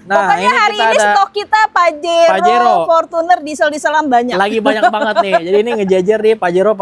Nah, pokoknya hari ini stok kita Pajero, Fortuner, diesel-dieselan banyak. Lagi banyak banget nih. Jadi ini ngejajar nih Pajero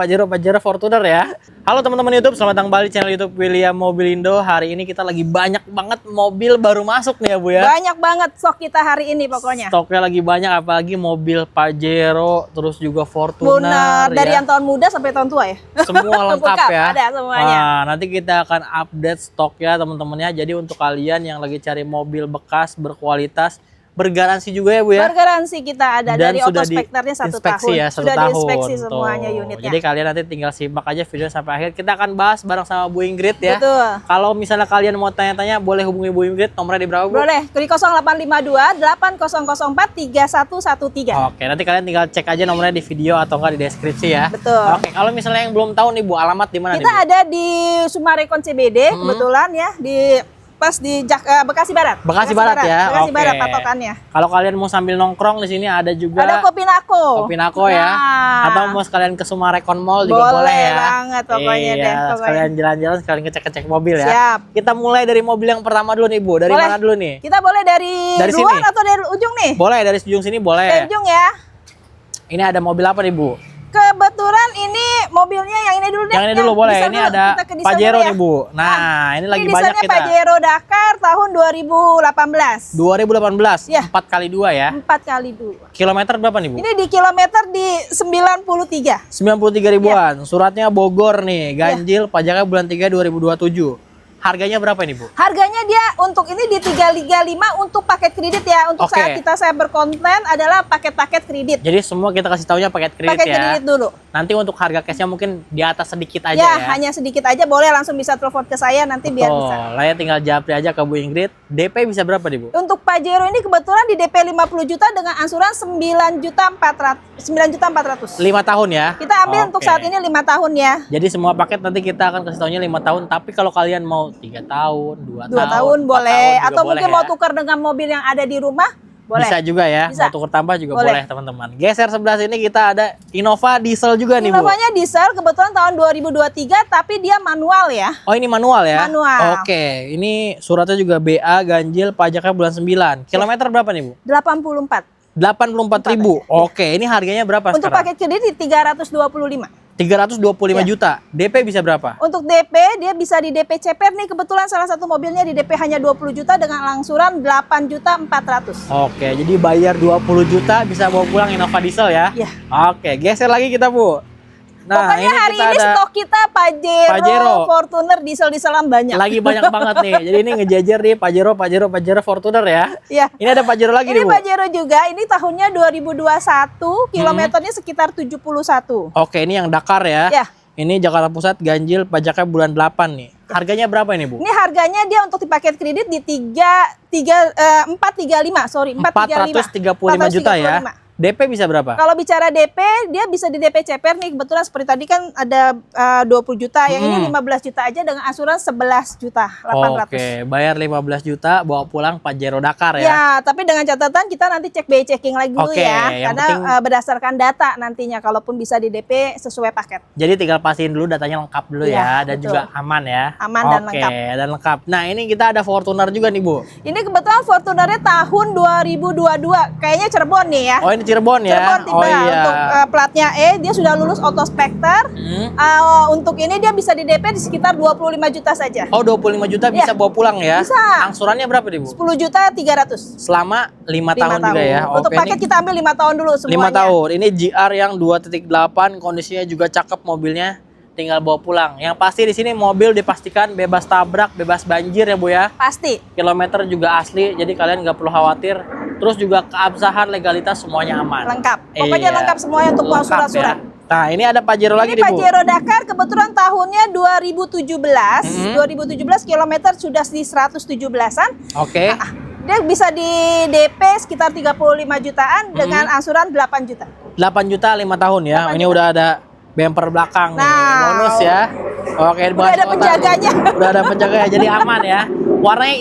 Fortuner ya. Halo teman-teman YouTube, selamat datang kembali channel YouTube William Mobilindo. Hari ini kita lagi banyak banget mobil baru masuk nih ya Bu ya. Banyak banget stok kita hari ini pokoknya. Stoknya lagi banyak, apalagi mobil Pajero, terus juga Fortuner. Dari ya. yang tahun muda sampai tahun tua ya. Semua lengkap ya. Ada semuanya. Nah, nanti kita akan update stoknya teman-temannya. Jadi untuk kalian yang lagi cari mobil bekas berkualitas, bergaransi juga ya Bu ya. Bergaransi kita ada dan dari Autospekternya 1 tahun. Ya, sudah tahun. diinspeksi semuanya unitnya. Jadi kalian nanti tinggal simak aja video sampai akhir. Kita akan bahas bareng sama Bu Ingrid ya. Betul. Kalau misalnya kalian mau tanya-tanya, boleh hubungi Bu Ingrid. Nomornya di berapa Bu? Boleh, di 0852 8004 3113. Oke, nanti kalian tinggal cek aja nomornya di video atau enggak di deskripsi ya. Betul. Oke, kalau misalnya yang belum tahu nih Bu, alamat di mana nih Bu? Kita ada di Sumarekon CBD kebetulan ya, di pas di Bekasi Barat. Bekasi Barat ya. Bekasi Oke. Barat patokannya. Kalau kalian mau sambil nongkrong di sini ada juga. Ada Kopinako. Kopinako ya. Nah. Atau mau sekalian ke Sumarekon Mall juga boleh ya. Boleh banget pokoknya iya, deh. Pokoknya. Sekalian jalan-jalan, sekalian ngecek-ngecek mobil ya. Siap. Kita mulai dari mobil yang pertama dulu nih Bu. Dari Boleh. mana dulu nih? Kita boleh dari luar sini? atau dari ujung nih? Boleh dari ujung sini boleh. Dari ujung ya. Ini ada mobil apa nih Bu? Kebetulan ini mobilnya yang ini dulu deh. Yang ini dulu boleh. Diesel Ini dulu. ada Kita ke diesel Pajero dulu ya. nih Bu. Nah, ini lagi banyak dieselnya kita. Pajero Dakar tahun 2018. 2018. Ya. 4x2 ya. 4x2. Kilometer berapa nih Bu? Ini di kilometer di 93. 93 ribuan. Iya. Suratnya Bogor nih. Ganjil, pajaknya bulan 3 2027. Harganya berapa nih Bu? Harganya dia untuk ini di 335 untuk paket kredit ya. Untuk Oke. saat saya berkonten adalah paket-paket kredit. Jadi semua kita kasih taunya paket kredit Paket ya. kredit dulu. Nanti untuk harga cashnya mungkin di atas sedikit aja Ya, ya. hanya sedikit aja, boleh langsung bisa telepon ke saya nanti biar bisa. Lah ya, tinggal japri aja ke Bu Ingrid. DP bisa berapa nih Bu? Untuk Pajero ini kebetulan di DP 50 juta dengan angsuran 9.400. 5 tahun ya. Kita ambil untuk Oke. saat ini 5 tahun ya. Jadi semua paket nanti kita akan kasih taunya 5 tahun. Tapi kalau kalian mau 3 tahun, 2 2 tahun empat boleh. tahun juga Atau boleh mungkin ya. mau tukar dengan mobil yang ada di rumah, boleh. Bisa juga ya. Bisa. Mau tukar tambah juga Boleh. boleh teman-teman. Geser sebelah sini kita ada Innova diesel juga nih Bu. Innovanya diesel kebetulan tahun 2023 tapi dia manual ya. Oh ini manual ya? Manual. Oke, ini suratnya juga BA, ganjil, pajaknya bulan 9. Kilometer berapa nih Bu? 84. 84.000. Oke, ini harganya berapa Untuk sekarang? paket kredit di 325. 325 Ya. juta. DP bisa berapa? Untuk DP dia bisa di DP CPR nih, kebetulan salah satu mobilnya di DP hanya 20 juta dengan langsuran 8.400.000. Oke, jadi bayar 20 juta bisa bawa pulang Innova diesel ya? Ya. Oke, geser lagi kita Bu. Nah, Pokoknya hari kita ini ada stok kita Pajero, Pajero. Fortuner, diesel-dieselan banyak. lagi banyak banget nih. Jadi ini ngejajar nih Pajero Fortuner ya. Iya. Ini ada Pajero lagi nih Ini Bu. Pajero juga, ini tahunnya 2021, kilometernya sekitar 71. Oke, ini yang Dakar ya. Ya. Ini Jakarta Pusat, ganjil, pajaknya bulan 8 nih. Harganya berapa ini Bu? Ini harganya dia untuk di paket kredit di 435, sorry, 435 juta ya. DP bisa berapa? Kalau bicara DP, dia bisa di DP CPR nih. Kebetulan seperti tadi kan ada 20 juta, yang ini 15 juta aja dengan asuran 11 juta 800. Oke, bayar 15 juta bawa pulang Pajero Dakar ya. Ya, tapi dengan catatan kita nanti cek BI checking lagi dulu Oke, ya. yang Karena penting- berdasarkan data nantinya, kalaupun bisa di DP sesuai paket. Jadi tinggal pastiin dulu datanya lengkap dulu Iya, ya, dan betul. juga aman ya. Aman dan lengkap. Oke, dan lengkap. Nah, ini kita ada Fortuner juga nih Bu. Ini kebetulan Fortunernya tahun 2022. Kayaknya Cirebon nih ya. Oh, ini Cirebon ya. Cirebon tipe. Oh iya. Untuk platnya E, dia sudah lulus Autospekter. Untuk ini dia bisa di DP di sekitar 25 juta saja. Oh, 25 juta bisa Iya. bawa pulang ya. Bisa. Angsurannya berapa nih Bu? 10 juta 300. Selama 5 tahun juga ya. Untuk Oke, paket ini kita ambil 5 tahun dulu semuanya. 5 tahun. Ini GR yang 2.8, kondisinya juga cakep mobilnya. Tinggal bawa pulang. Yang pasti di sini mobil dipastikan bebas tabrak, bebas banjir ya Bu ya. Pasti. Kilometer juga asli, jadi kalian nggak perlu khawatir. Terus juga keabsahan, legalitas semuanya aman. Lengkap. Pokoknya Iya. lengkap semuanya untuk Lengkap surat-surat. ya. Nah, ini ada Pajero lagi Ini nih Bu. Pajero Dakar kebetulan tahunnya 2017. 2017 kilometer sudah di 117-an. Oke. Dia bisa di DP sekitar 35 jutaan dengan angsuran 8 juta. 8 juta 5 tahun ya. 8 Ini juta. udah ada bumper belakang nih. Nah. Bonus ya. Oke, Udah ada penjaganya. Udah ada penjaganya, jadi aman ya. Warnanya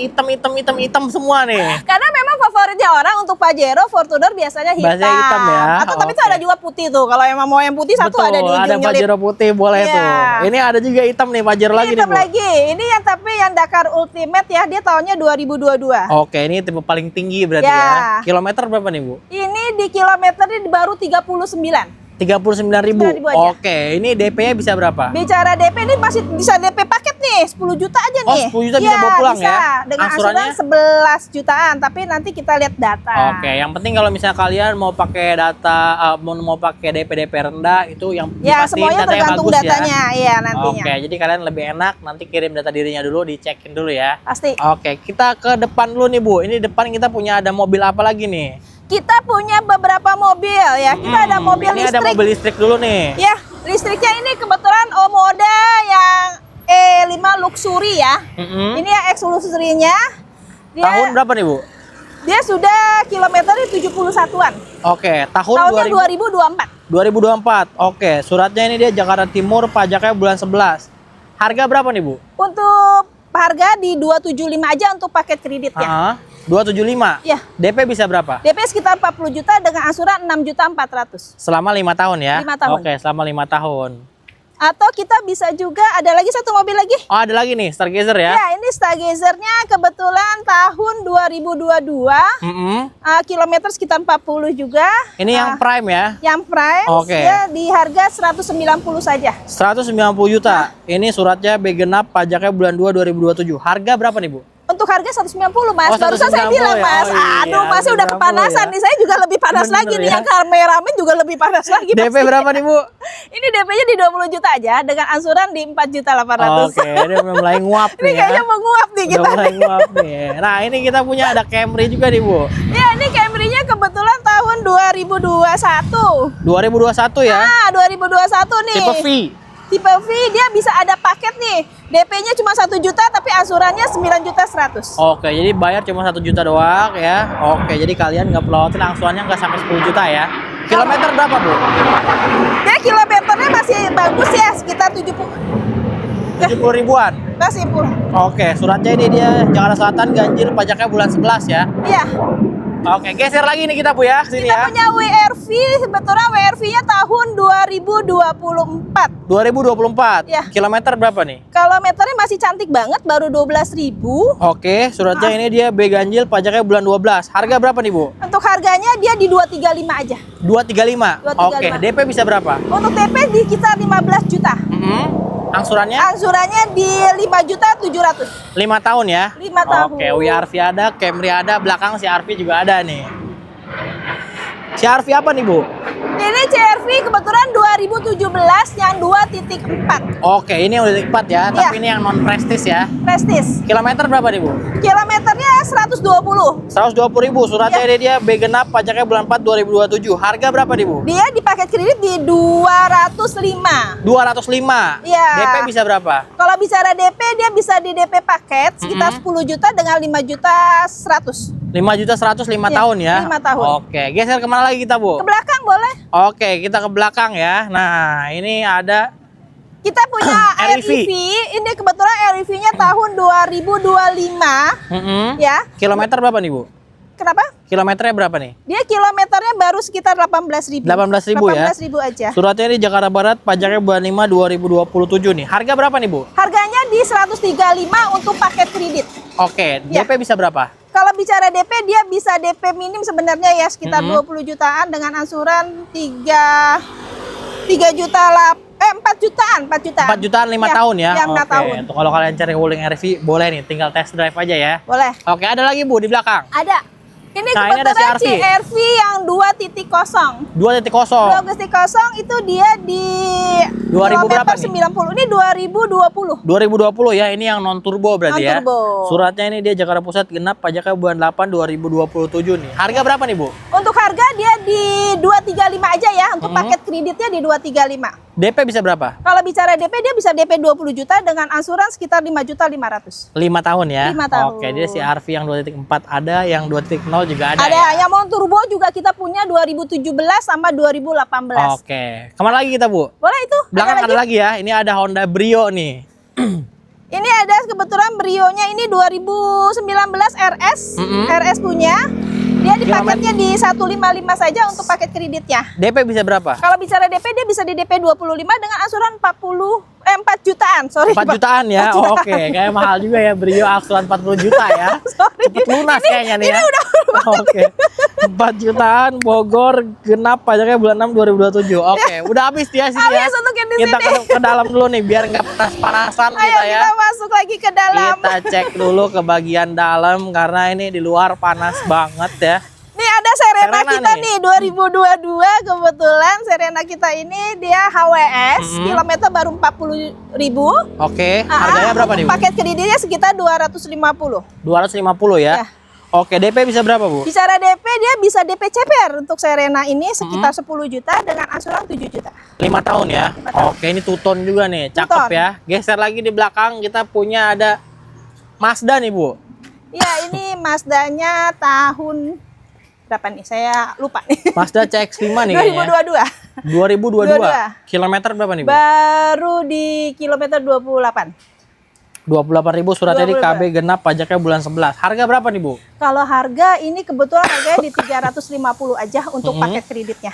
hitam semua nih. Karena memang favorit favoritnya orang untuk Pajero, Fortuner biasanya hitam. Biasanya hitam ya. Atau tapi itu ada juga putih tuh. Kalau emang mau yang putih satu Betul, ada di ujung ada nyelip. Pajero putih boleh Iya. tuh. Ini ada juga hitam nih Pajero lagi nih, Hitam Bu. lagi. Ini yang tapi yang Dakar Ultimate ya, dia tahunnya 2022. Oke, ini tipe paling tinggi berarti Ya. ya. Kilometer berapa nih, Bu? Ini di kilometernya baru 39. 39.000. 9.000 aja. Oke, ini DP-nya bisa berapa? Bicara DP ini masih bisa DP paket nih, 10 juta aja Oh, nih. 10 juta bisa bawa pulang bisa. ya? Dengan Angsurannya? angsuran 11 jutaan, tapi nanti kita lihat data. Oke, yang penting kalau misalnya kalian mau pakai data mau pakai DP rendah itu yang Ya, dipastiin semuanya datanya tergantung bagus datanya, ya. iya nantinya. Oke, jadi kalian lebih enak nanti kirim data dirinya dulu, dicekin dulu ya. Pasti. Oke, kita ke depan dulu nih, Bu. Ini depan kita punya ada mobil apa lagi nih? Kita punya beberapa mobil ya. Kita ada mobil ini listrik. ada mobil listrik dulu nih. Ya, listriknya ini kebetulan Omoda yang E5 Luxury ya. Mm-mm. Ini yang X Luxury-nya. Tahun berapa nih, Bu? Dia sudah kilometernya 71-an. Oke, tahun Tahunnya 2024. 2024. Oke, suratnya ini dia Jakarta Timur, pajaknya bulan 11. Harga berapa nih, Bu? Untuk harga di 275 aja untuk paket kreditnya. 275. Ya. DP bisa berapa? DP sekitar 40 juta dengan angsuran 6.400.000. Selama 5 tahun ya? 5 tahun. Oke, selama 5 tahun. Atau kita bisa juga ada lagi satu mobil lagi. Oh, ada lagi nih, Stargazer ya? Ya, ini Stargazer-nya kebetulan tahun 2022. Kilometer sekitar 40 juga. Ini yang Prime ya? Yang Prime Oke. ya di harga 190 saja. 190 juta. Ini suratnya B genap, pajaknya bulan 2 2027. Harga berapa nih, Bu? Untuk harga 190 Mas. Oh, Barusan saya 190 bilang ya? Mas. Oh, iya, Aduh, Masnya udah 190 kepanasan ya. nih. Saya juga lebih panas Bener lagi nih. ya. Yang kameramen juga lebih panas lagi. DP pasti. berapa nih, Bu? Ini DP-nya di 20 juta aja dengan angsuran di 4.800.000. Oke, dia udah mulai nguap Ini nih ya. kayaknya menguap nih Udah kita. mulai nguap nih. Nah, ini kita punya ada Camry juga nih, Bu. Ya, ini Camry-nya kebetulan tahun 2021. 2021 ya? 2021 nih. Tipe V. Tipe V dia bisa ada paket nih. DP-nya cuma 1 juta tapi angsurannya 9.100.000. Oke, jadi bayar cuma 1 juta doang ya. Oke, jadi kalian nggak perlu khawatir angsurannya nggak sampai 10 juta ya. Kilometer berapa, Bu? Dia kilometernya masih bagus ya, sekitar 70 70 ribuan. masih puluh. Oke, suratnya ini dia Jakarta Selatan, ganjil, pajaknya bulan 11 ya. Iya. Oke, geser lagi nih kita, Bu ya, sini Kita ya. punya WRV, sebetulnya WRV-nya tahun 2024. 2024. Ya. Kilometer berapa nih? Kilometernya masih cantik banget, baru 12.000. Oke, suratnya ini dia B ganjil, pajaknya bulan 12. Harga berapa nih, Bu? Untuk harganya dia di 235 aja. 235. 235. Oke, DP bisa berapa? Untuk DP di sekitar 15 juta. Angsurannya Angsurannya di 5.700.000. 5 tahun ya? 5 tahun. Oke, WRV ada, Camry ada, belakang CR-V juga ada nih. CR-V apa nih, Bu? Ini CR-V kebetulan 2017 yang 2.4. Oke, ini yang udah 4 ya, tapi Iya. ini yang non prestis ya. Prestis. Kilometer berapa nih, Bu? Kilometernya 120. 120 ribu, suratnya Iya. ini dia B genap, pajaknya bulan 4 2027. Harga berapa nih, Bu? Dia di paket kredit di 205. 205. Iya. DP bisa berapa? Kalau bicara DP, dia bisa di DP paket sekitar 10 juta dengan 5.100.000. 5 juta 100 5 Iya, tahun ya? 5 tahun. Oke, geser kemana lagi kita, Bu? Ke belakang boleh. Oke, kita ke belakang ya. Nah, ini ada Kita punya REV. REV. Ini kebetulan REV-nya tahun 2025. Ya. Kilometer berapa nih, Bu? Kenapa? Kilometernya berapa nih? Dia kilometernya baru sekitar 18.000. 18.000 ya? 18.000 aja. Suratnya di Jakarta Barat, pajaknya bulan 5 2027 nih. Harga berapa nih, Bu? Harganya di 135 untuk paket kredit. Oke, Ya. DP bisa berapa? Kalau bicara DP, dia bisa DP minim sebenarnya ya sekitar Mm-hmm. 20 jutaan dengan angsuran 4 jutaan. 4 jutaan 5 Ya, tahun ya? Ya, 4 Oke, tahun. tuh kalau kalian cari wuling RV, boleh nih, tinggal test drive aja ya. Boleh. Oke, ada lagi, Bu, di belakang. Ada. Ini Nah, ini ada kebetulan CR-V. CR-V yang 2.0. 2.0. 2.0 itu dia di 2000 berapa kilometer nih? 90. Ini 2020. 2020 ya, ini yang non turbo berarti ya. Non-turbo. Suratnya ini dia Jakarta Pusat genap, pajaknya bulan 8 2027 nih. Harga berapa nih, Bu? Untuk harga dia di 235 aja ya. Untuk paket kreditnya di 235. DP bisa berapa? Kalau bicara DP, dia bisa DP 20 juta dengan angsuran sekitar 5.500.000. 5 tahun ya? 5 tahun. Oke, dia CR-V yang 2.4 ada, yang 2.0 juga ada Ada ya? yang mau turbo juga kita punya 2017 sama 2018. Oke, kemana lagi kita, Bu? Boleh itu? Belakang Ada ada lagi ya, ini ada Honda Brio nih. Ini ada kebetulan Brio-nya ini 2019 RS. RS punya. di paketnya di 155 saja untuk paket kreditnya. DP bisa berapa? Kalau bicara DP, dia bisa di DP 25 dengan angsuran 4 jutaan. Sorry, 4 jutaan ya. 4 jutaan. Oke, kayak mahal juga ya Brio angsuran 40 juta ya. Sorry. Cepet lunas kayaknya nih ya. Ini udah Oke. 4 jutaan Bogor genap pajaknya bulan 6 2027. Oke, udah habis dia sini ya. Habis untuk yang di Kita sini. ke dalam dulu nih biar nggak panas-panasan Ayo kita ya. kita masuk lagi ke dalam. Kita cek dulu ke bagian dalam karena ini di luar panas banget ya. Nih ada Serena Serena kita nih. nih 2022 kebetulan Serena kita ini dia HWS kilometer baru 40.000. Oke, harganya berapa nih, Bu? Paket kreditnya sekitar 250. 250 ya. Ya. Oke, DP bisa berapa, Bu? Bicara DP dia bisa DP CPR untuk Serena ini sekitar 10 juta dengan angsuran 7 juta. 5 tahun ya. Oke, ini two-tone juga nih. Cakep Two-tone. ya. Geser lagi di belakang kita punya ada Mazda nih, Bu. Ya ini Mazdanya tahun berapa nih? Saya lupa nih. Mazda CX-5 nih kayaknya. 2022. 2022. Kilometer berapa nih, Bu? Baru di kilometer 28. 28.000 suratnya di 22. KB genap pajaknya bulan 11. Harga berapa nih, Bu? Kalau harga ini kebetulan harganya di 350 aja untuk paket kreditnya.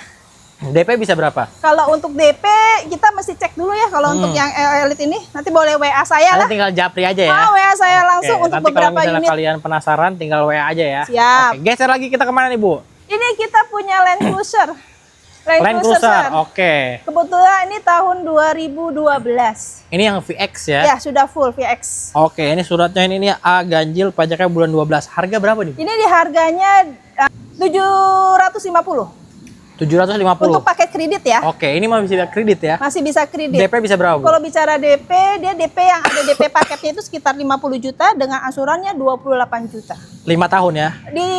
DP bisa berapa? Kalau untuk DP kita mesti cek dulu ya kalau untuk yang Elite ini. Nanti boleh WA saya Kalian lah. tinggal japri aja ya. WA saya langsung Oke, untuk nanti beberapa kalau misalnya unit. kalian penasaran tinggal WA aja ya. Siap. Oke, geser lagi kita kemana nih, Bu? Ini kita punya Land Cruiser. Land Cruiser. Sir. Oke. Kebetulan ini tahun 2012. Ini yang VX ya. Ya, sudah full VX. Oke, ini suratnya ini A ganjil pajaknya bulan 12. Harga berapa nih, Bu? Ini di harganya 750 750. untuk paket kredit ya. Oke, ini mau bisa kredit ya. Masih bisa kredit. DP bisa berapa, Bu? Kalau bicara DP, dia DP yang ada DP paketnya itu sekitar 50 juta dengan angsurannya 28 juta. 5 tahun ya. Di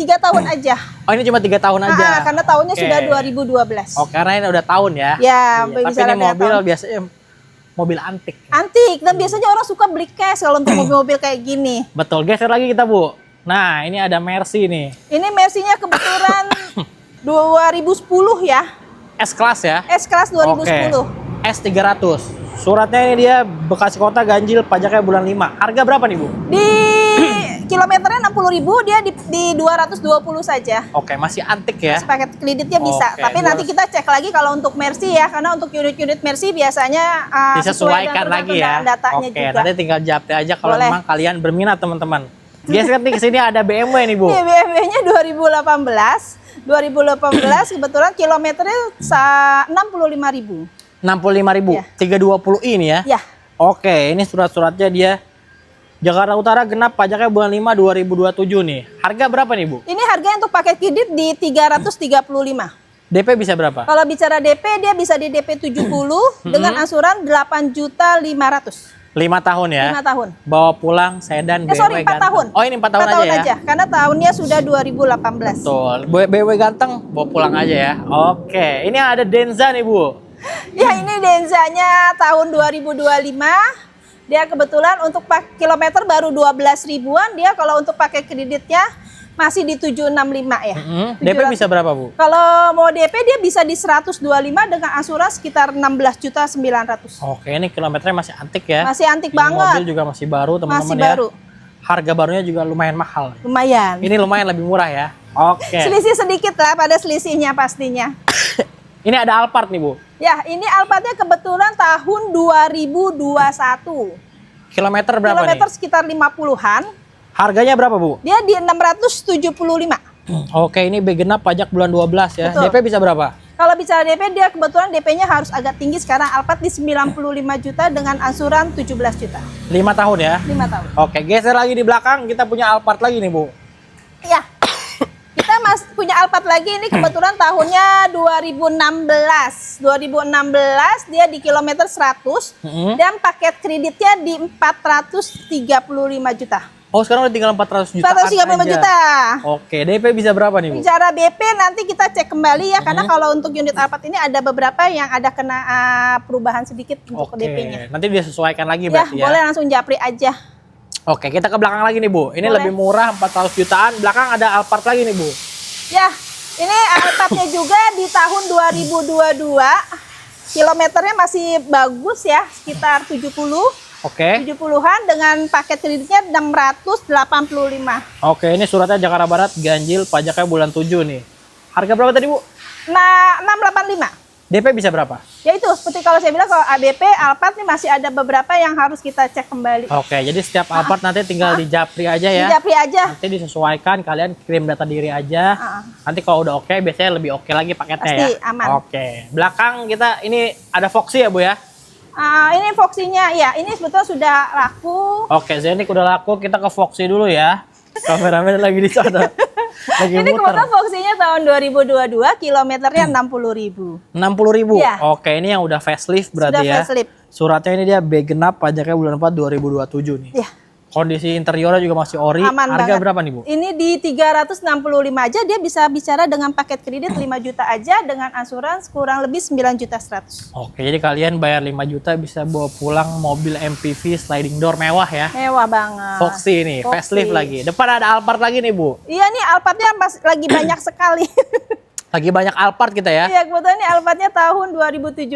3 tahun aja. Oh, ini cuma 3 tahun aja. Karena tahunnya Oke. sudah 2012. Oh, karena ini udah tahun ya. Ya, Iya, tapi bicara ini mobil tahun. biasanya mobil antik. Antik dan biasanya orang suka beli cash kalau untuk mobil-mobil kayak gini. Betul, geser lagi kita, Bu. Nah, ini ada Mercy nih. Ini Mercy-nya kebetulan 2010 ya. S-Class ya. S-Class 2010. Oke. S300. Suratnya ini dia Bekasi Kota ganjil pajaknya bulan 5. Harga berapa nih, Bu? Di kilometernya 60.000, dia di 220 saja. Oke, masih antik ya. Paket kreditnya bisa, Oke, tapi nanti kita cek lagi kalau untuk Mercy ya, karena untuk unit-unit Mercy biasanya Disesuaikan lagi ya. datanya Oke, juga. nanti tinggal japri aja kalau Boleh. memang kalian berminat, teman-teman. Geser nih ke sini ada BMW nih, Bu. Ini BMW-nya 2018 kebetulan kilometernya 65.000. 65.000. Ya. 320i ini ya. Ya, Oke, ini surat-suratnya dia Jakarta Utara genap pajaknya bulan 5 2027 nih. Harga berapa nih, Bu? ini harganya untuk paket kredit di 335. DP bisa berapa? Kalau bicara DP, dia bisa di DP 70 dengan angsuran 8.500.000. 5 tahun ya. 5 tahun. Bawa pulang sedan BMW Sorry, 4 ganteng. tahun. Oh, ini 4 tahun 4 tahun aja ya. karena tahunnya sudah 2018. Betul. BMW ganteng, bawa pulang aja ya. Oke, ini ada Denza nih, Bu. Ya, ini Denzanya tahun 2025. Dia kebetulan untuk kilometer baru 12 ribuan. Dia kalau untuk pakai kreditnya masih di 765 ya. DP bisa berapa, Bu? Kalau mau DP dia bisa di 125 dengan angsuran sekitar 16.900.000. Oke, ini kilometernya masih antik ya. Masih antik Ini banget. mobil juga masih baru, teman-teman Masih ya. baru. Harga barunya juga lumayan mahal. Lumayan. Ini lumayan lebih murah ya. Oke. Selisih sedikit lah pada selisihnya pastinya. Ini ada Alphard nih, Bu. Ya, ini Alphardnya kebetulan tahun 2021. Kilometer berapa Kilometer nih? sekitar 50-an. Harganya berapa, Bu? Dia di 675. Oke, ini B genap pajak bulan 12 ya. Betul. DP bisa berapa? Kalau bicara DP, dia kebetulan DP-nya harus agak tinggi. Sekarang Alphard di 95 juta dengan angsuran 17 juta. 5 tahun ya. 5 tahun. Oke, geser lagi di belakang kita punya Alphard lagi nih, Bu. Ya, kita punya Alphard lagi ini kebetulan tahunnya 2016. 2016 dia di kilometer 100 dan paket kreditnya di 435 juta. Oh, sekarang udah tinggal 400 juta. 435 juta. Oke, DP bisa berapa nih, Bu? Bicara BP nanti kita cek kembali ya, karena kalau untuk unit Alphard ini ada beberapa yang ada kena perubahan sedikit untuk Oke, DP-nya. nanti disesuaikan lagi Ya, berarti ya. boleh langsung japri aja. Oke, kita ke belakang lagi nih, Bu. Ini Boleh. lebih murah 400 jutaan. Belakang ada Alphard lagi nih, Bu. Ya, ini Alphardnya juga di tahun 2022. Kilometernya masih bagus ya, sekitar 70. Oke. 70-an dengan paket kreditnya 685. Oke, ini suratnya Jakarta Barat, ganjil, pajaknya bulan 7 nih. Harga berapa tadi, Bu? Nah, 685. DP bisa berapa? Ya itu, seperti kalau saya bilang kalau ABP, Alphard nih masih ada beberapa yang harus kita cek kembali. Oke, jadi setiap Alphard nanti tinggal di Japri aja ya. Di Japri aja. Nanti disesuaikan, kalian kirim data diri aja. Nanti kalau udah oke, biasanya lebih oke lagi paketnya Pasti, ya. aman. Oke, belakang kita ini ada Foxy ya, Bu ya? Ini Foxy-nya, ya ini sebetulnya sudah laku. Oke, Zenik udah laku, kita ke Foxy dulu ya. Kameramen lagi di sana. Lagi Ini muter. kebetulan Foxy-nya tahun 2022, kilometernya 60.000. 60.000. Iya. Oke, ini yang udah facelift berarti Sudah ya. facelift. Suratnya ini dia B genap, pajaknya bulan 4 2027 nih. Ya, Kondisi interiornya juga masih ori. aman Harga banget. berapa nih, Bu? Ini di 365 aja dia bisa bicara dengan paket kredit 5 juta aja dengan asuransi kurang lebih 9.100.000. Oke, jadi kalian bayar 5 juta bisa bawa pulang mobil MPV sliding door mewah ya. Mewah banget. Foxy nih, Foxy. facelift lagi. Depan ada Alphard lagi nih, Bu. Iya nih Alphardnya lagi banyak sekali. Lagi banyak Alphard kita ya. Iya kebetulan ini Alphardnya tahun 2017,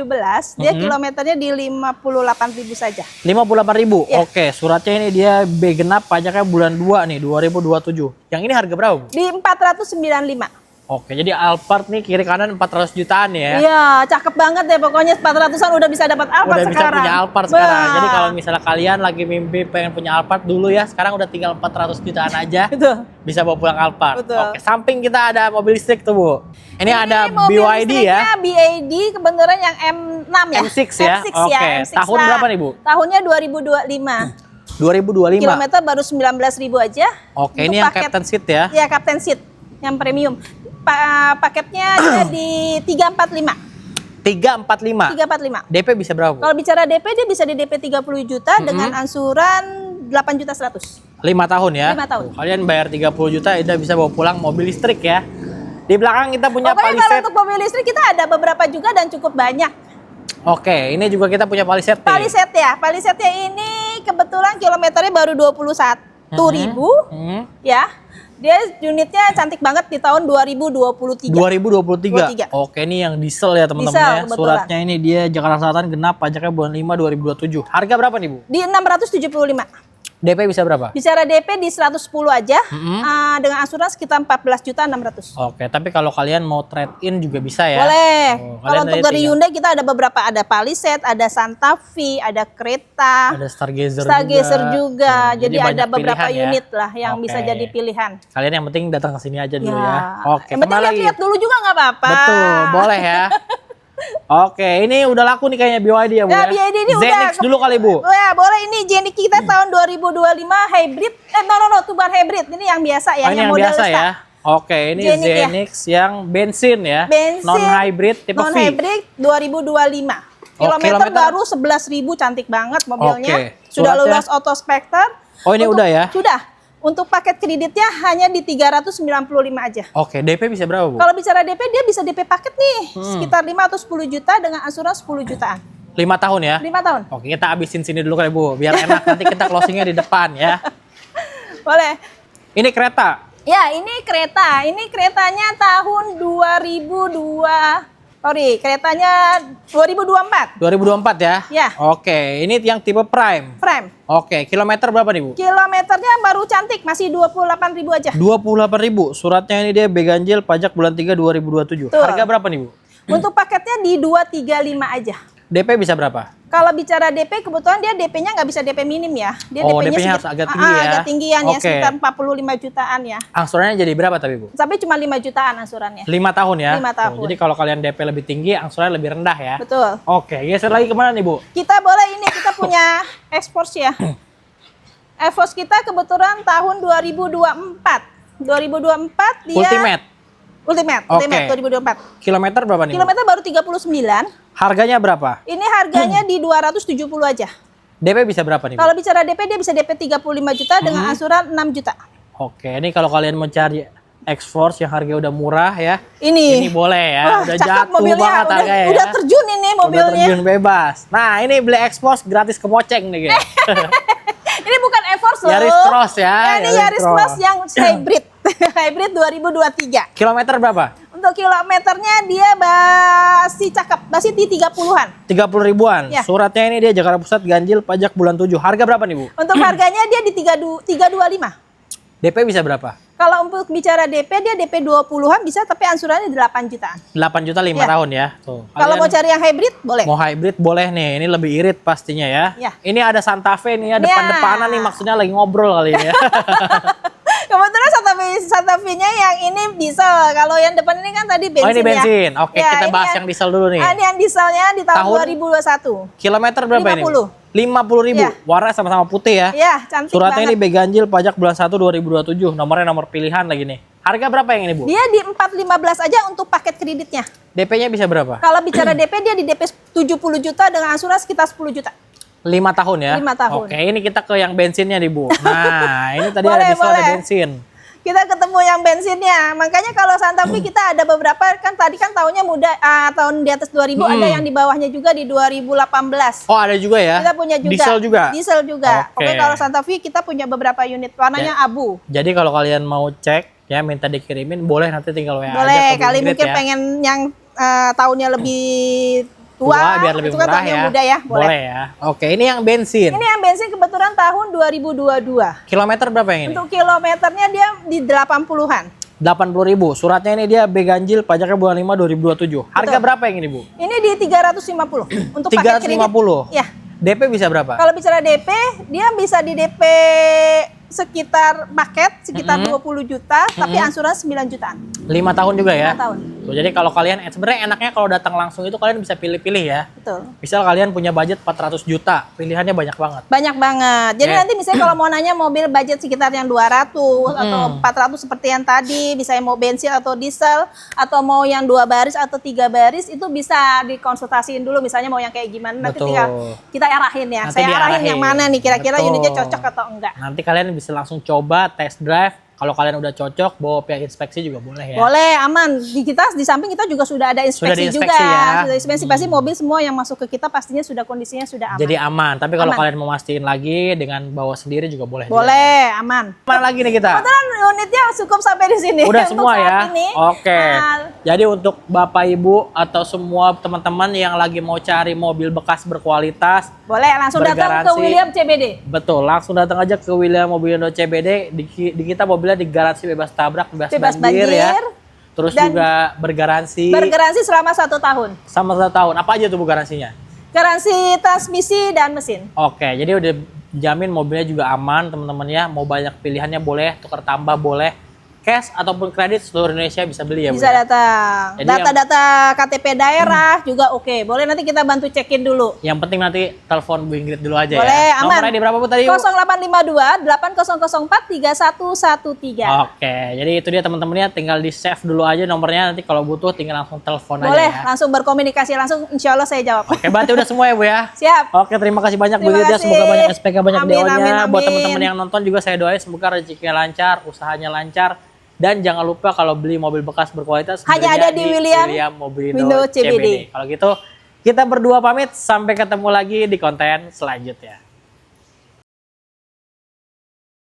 dia kilometernya di 58.000 saja. 58.000. Iya. Oke, suratnya ini dia B genap, pajaknya bulan 2 nih, 2027. Yang ini harga berapa, Bu? Di 495. Oke, jadi Alphard nih kiri kanan 400 jutaan ya. Iya, cakep banget deh pokoknya 400-an udah bisa dapat Alphard Udah bisa sekarang. punya Alphard sekarang. Wah. Jadi kalau misalnya kalian lagi mimpi pengen punya Alphard dulu ya, sekarang udah tinggal 400 jutaan aja. Betul. Bisa bawa pulang Alphard. Betul. Oke, samping kita ada mobil listrik tuh, Bu. Ini ada mobil BYD ya. listriknya BYD kebetulan yang M6 ya. M6 ya? M6 Oke. M6 Tahun lah. berapa nih, Bu? Tahunnya 2025. 2025. Kilometer baru 19.000 aja. Oke, Untuk ini yang paket- Captain Seat ya. Iya, Captain Seat yang premium. Paketnya dia di 345. 345. 345. DP bisa berapa, Bu? Kalau bicara DP dia bisa di DP 30 juta dengan angsuran 8.100.000. 5 tahun ya. 5 tahun. Kalian bayar 30 juta udah bisa bawa pulang mobil listrik ya. Di belakang kita punya Pokoknya kalau Palisade. untuk mobil listrik kita ada beberapa juga dan cukup banyak. Oke, ini juga kita punya Palisade nih. Palisade ya. Palisade-nya ini kebetulan kilometernya baru 21.000 ya. Dia unitnya cantik banget di tahun 2023. 2023. Oke, ini yang diesel ya teman-teman Diesel, ya. kebetulan. Suratnya ini dia Jakarta Selatan genap, pajaknya bulan 5 2027. Harga berapa nih, Bu? Di 675. DP bisa berapa? Bicara DP di 110 aja. Dengan asuransi sekitar 14.600.000. Oke, tapi kalau kalian mau trade in juga bisa ya. Boleh. Oh, Kalau kalian untuk tadi dari tinggal- Hyundai kita ada beberapa, ada Palisade, ada Santa Fe, ada Creta, Ada Stargazer, Stargazer juga. Tuh, Jadi ada banyak beberapa pilihan ya. unit lah yang Oke. bisa jadi pilihan. Kalian yang penting datang ke sini aja dulu ya. Oke, Yang penting kembali lagi. lihat dulu juga nggak apa-apa. Betul, boleh ya. Oke, ini udah laku nih kayaknya BYD ya, Bu Ya, ya. BYD ini Zenix udah. dulu kali, Bu. Ya, boleh ini Jenik kita tahun 2025 hybrid. Tuban hybrid. Ini yang biasa ya, Oh, ini yang model biasa Star. ya. Oke, ini Zenix ya. Zenix yang bensin ya. Bensin, Non hybrid tipe V. non hybrid 2025. Kilometer baru 11.000, cantik banget mobilnya. Oke, Sudah suratnya- lulus auto specter. Oh, ini udah ya? Sudah. Untuk paket kreditnya hanya di 395 aja. Oke, DP bisa berapa, Bu? Kalau bicara DP dia bisa DP paket nih, sekitar 5 atau 10 juta dengan asuransi 10 jutaan. 5 tahun ya? 5 tahun. Oke, kita habisin sini dulu kali, Bu. Biar enak nanti kita closingnya di depan ya. Boleh. Ini kereta. Ya, ini kereta. Ini keretanya tahun 2002. Sorry, keretanya 2024. 2024 ya? Ya. Oke, ini yang tipe Prime. Prime. Oke, kilometer berapa nih, Bu? Kilometernya baru cantik, masih 28.000 aja. 28.000. Suratnya ini dia B ganjil, pajak bulan 3 2027. Betul. Harga berapa nih, Bu? Untuk paketnya di 235 aja. DP bisa berapa? Kalau bicara DP, kebetulan dia DP-nya nggak bisa DP minim ya. Dia Oh, DP-nya DP-nya harus agak tinggi ya? agak tinggian ya, Oke. sekitar 45 jutaan ya. Angsurannya jadi berapa tapi, Bu? Sampai cuma 5 jutaan angsurannya. 5 tahun ya? 5 tahun. Oh, jadi kalau kalian DP lebih tinggi, angsurannya lebih rendah ya? Betul. Oke, geser lagi kemana nih, Bu? Kita boleh ini, kita punya X-Force ya. X-Force kita kebetulan tahun 2024. 2024 dia Ultimate. Ultimate Oke. 2024. Kilometer berapa nih, Bu? Kilometer baru 39. Harganya berapa? Ini harganya di 270 aja. DP bisa berapa nih, Bu? Kalau bicara DP dia bisa DP 35 juta dengan angsuran 6 juta. Oke, ini kalau kalian mau cari X-Force yang harga udah murah ya. Ini boleh ya. Wah, Udah cakep jatuh mobilnya, banget udah, harganya ya. udah terjun ini Udah mobilnya. terjun bebas. Nah, ini beli X-Force gratis ke Moceng nih, guys. Ini bukan Everest loh. Yaris Cross ya, Ini Yaris Yaris Cross. Cross yang hybrid. Hybrid 2023. Kilometer berapa? Untuk untuk kilometernya dia masih cakep, masih di 30-an. 30 ribuan. Ya. Suratnya ini dia Jakarta Pusat, ganjil, pajak bulan 7. Harga berapa nih, Bu? Untuk harganya dia di 325. DP bisa berapa? Kalau untuk bicara DP, dia DP 20-an bisa, tapi angsurannya 8 jutaan. 8 juta 5 Ya. tahun ya. Tuh. Kalau Kalian mau cari yang hybrid, boleh. mau hybrid boleh nih. Ini lebih irit pastinya ya. Ya. Ini ada Santa Fe nih ya, Ya. depan-depanan nih, maksudnya lagi ngobrol kali ini ya. Kebetulan Santa Fe-nya yang ini diesel. Kalau yang depan ini kan tadi bensin Oh, ini bensin. ya. Oke, Ya, kita ini bahas yang diesel dulu nih. Ini yang dieselnya di tahun, Tahun? 2021. Kilometer berapa 50. ini? 50 ribu. Ya. Warna sama-sama putih ya. Ya, cantik Suratnya banget. ini B ganjil, pajak bulan 1 2027. Nomornya nomor pilihan lagi nih. Harga berapa yang ini, Bu? Dia di 415 aja untuk paket kreditnya. DP-nya bisa berapa? Kalau bicara DP, dia di DP 70 juta dengan asuransi sekitar 10 juta. 5 tahun ya? 5 tahun. Oke, ini kita ke yang bensinnya nih, Bu. Nah, ini tadi Boleh, ada diesel, ada boleh. bensin. Kita ketemu yang bensinnya. Makanya kalau Santa Fe kita ada beberapa, kan tadi kan tahunnya muda, tahun di atas 2000, ada yang di bawahnya juga di 2018. Oh, ada juga ya? Kita punya juga. Diesel juga? Diesel juga. Oke. Oke, kalau Santa Fe kita punya beberapa unit. Warnanya abu. Jadi kalau kalian mau cek, ya minta dikirimin, boleh nanti tinggal WA aja. Boleh, ke Bu kali Ingrid mungkin ya. pengen yang tahunnya lebih tua, Biar lebih itu kan murah tahunnya ya. muda ya. Boleh. ya. Oke, ini yang bensin. Ini yang bensin kebetulan tahun 2022. Kilometer berapa yang ini? Untuk kilometernya dia di 80-an. 80 ribu. Suratnya ini dia B ganjil, pajaknya bulan 5 2027. Harga Betul. berapa yang ini, Bu? Ini di 350 untuk paket kredit. 350. Ya. DP bisa berapa? Kalau bicara DP, dia bisa di DP sekitar paket sekitar 20 juta, tapi angsuran 9 jutaan. 5 tahun juga ya? 5 tahun. Tuh, jadi kalau kalian, sebenarnya enaknya kalau datang langsung itu kalian bisa pilih-pilih ya. Betul. Misal kalian punya budget 400 juta, pilihannya banyak banget. Banyak banget. Jadi Ya. nanti misalnya kalau mau nanya mobil budget sekitar yang 200 atau 400 seperti yang tadi, bisa mau bensin atau diesel, atau mau yang 2 baris atau 3 baris, itu bisa dikonsultasiin dulu misalnya mau yang kayak gimana. Nanti Betul. tinggal kita arahin ya. Nanti Saya arahin diarahin. yang mana nih kira-kira Betul. unitnya cocok atau enggak. Nanti kalian bisa langsung coba test drive. Kalau kalian udah cocok, bawa pihak inspeksi juga boleh ya. Boleh, aman. Di kita di samping kita juga sudah ada inspeksi, Sudah diinspeksi juga. ya. Sudah inspeksi pasti mobil semua yang masuk ke kita pastinya sudah kondisinya sudah aman. Jadi aman. Tapi kalau Aman. kalian mau mastiin lagi dengan bawa sendiri juga boleh. boleh, aman. Mana lagi nih kita? Kebetulan unitnya cukup sampai di sini. Udah Untuk semua saat ya? ini. Oke. Nah, Jadi untuk Bapak Ibu atau semua teman-teman yang lagi mau cari mobil bekas berkualitas, boleh langsung datang ke Bergaransi. William CBD. betul, langsung datang aja ke William Mobilindo CBD. Di kita mobilnya digaransi bebas tabrak, Bebas banjir ya. banjir. Terus Dan juga bergaransi Bergaransi selama 1 tahun. sama 1 tahun. Apa aja tuh Bu garansinya? Garansi transmisi dan mesin. Oke, jadi udah jamin mobilnya juga aman teman-teman ya. Mau banyak pilihannya boleh, tukar tambah boleh. Cash ataupun kredit seluruh Indonesia bisa beli ya Bu. Bisa ya? datang. Jadi Data-data KTP daerah juga oke. Boleh nanti kita bantu cekin dulu. Yang penting nanti telepon Bu Ingrid dulu aja Boleh, ya. aman. Nomornya di berapa Bu tadi? Bu? 0852 8004 3113. Oke, jadi itu dia teman-temannya, tinggal di save dulu aja nomornya, nanti kalau butuh tinggal langsung telepon Boleh, aja ya. langsung berkomunikasi langsung, insya Allah saya jawab. Oke, berarti udah semua ya Bu ya. Siap. Oke, terima kasih banyak Bu Terima Ingrid ya, semoga kasih. banyak SPK, banyak Amin, DO-nya. amin, Buat amin. teman-teman yang nonton juga saya doain semoga rezekinya lancar, usahanya lancar. Dan jangan lupa kalau beli mobil bekas berkualitas Hanya belinya ada di William Mobilindo CBD. Kalau gitu kita berdua pamit, sampai ketemu lagi di konten selanjutnya.